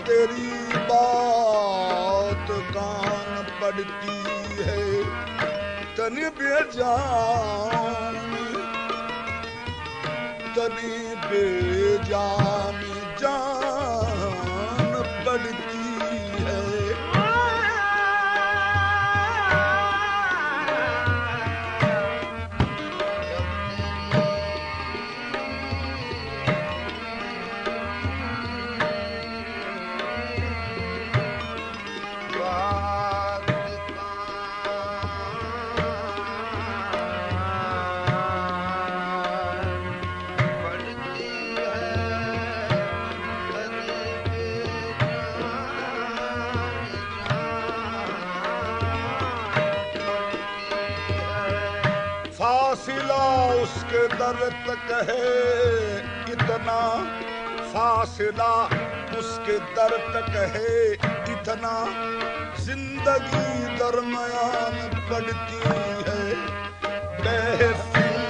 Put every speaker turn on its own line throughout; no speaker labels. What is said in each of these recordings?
तेरी बात कान पड़ती है तनी बेजान जान पड़ती है। फासिला उसके दर तक है इतना, फासिला उसके दर तक है इतना, जिंदगी दरमियान पड़ती है। महफिल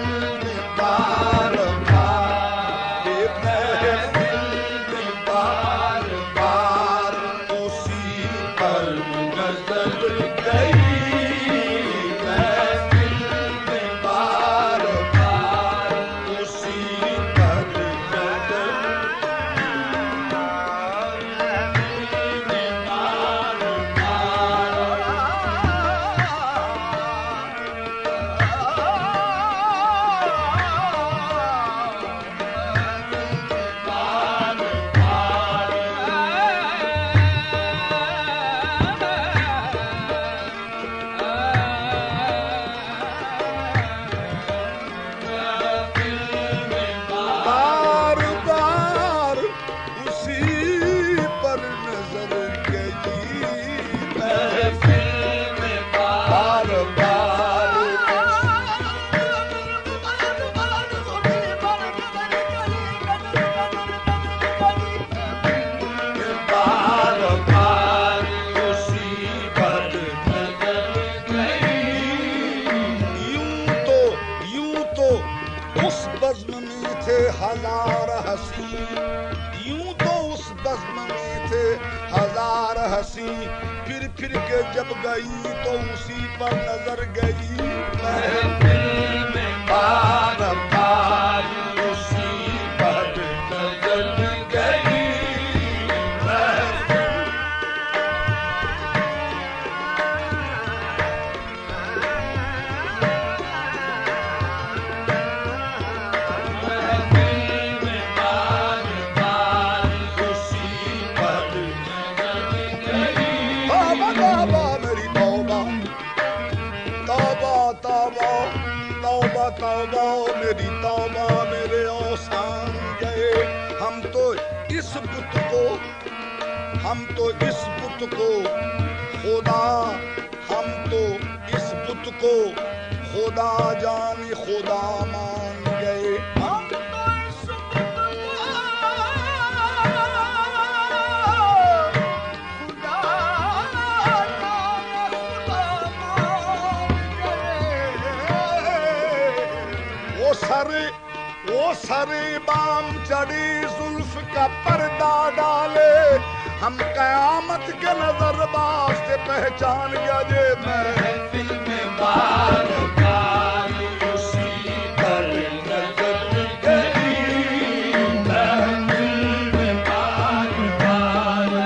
में बार बार, महफिल में बार बार उसी पर नजर गई, हजार हसी, यूं तो उस बज़्म में थे हजार हसी, फिर फिर के जब गई तो उसी पर नजर गई। महफिल में बार बार उसी पर नजर गई। तौबा मेरी तौबा, मेरे औसान गए। हम तो इस बुत को खुदा, हम तो इस बुत को खुदा जाने खुदा मान गए। वो सरे बाम चढ़ी जुल्फ का पर्दा डाले, हम कयामत के नजरबाज से पहचान गए। महफिल में बार बार उसी पर नजर गई, महफिल में बार बार।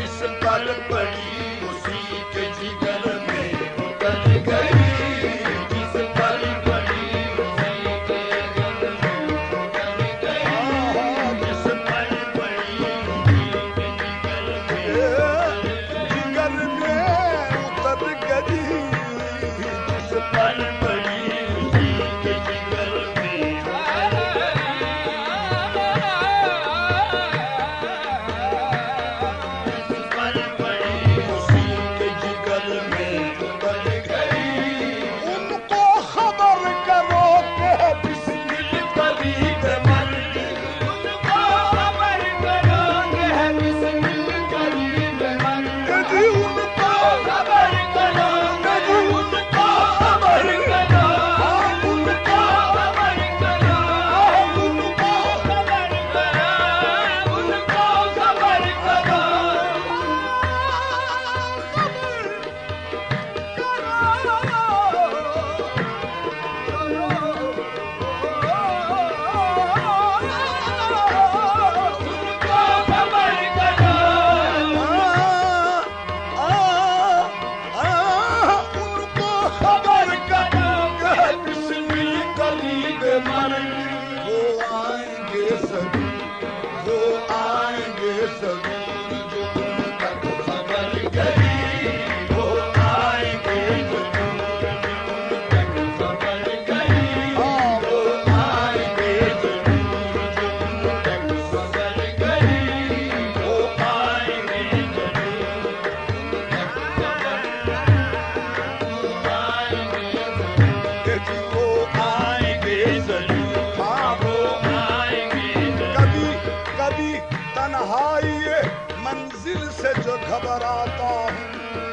जिस पर पड़ी उसी के जिगर में उतर गई, जिस पर पड़ी उसी के जिगर में उतर गई, जिस पर पड़ी उसी के जिगर में उतर गई, जिस पर पड़ी उसी के जिगर में। घबराता हूँ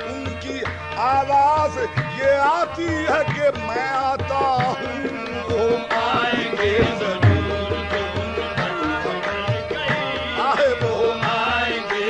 उनकी आवाज ये आती है कि मैं आता हूँ, वो आएंगे जरूर, आए वो आएंगे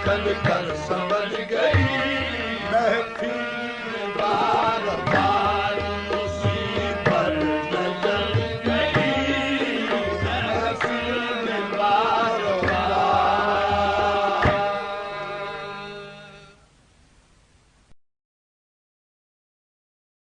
कल कर सम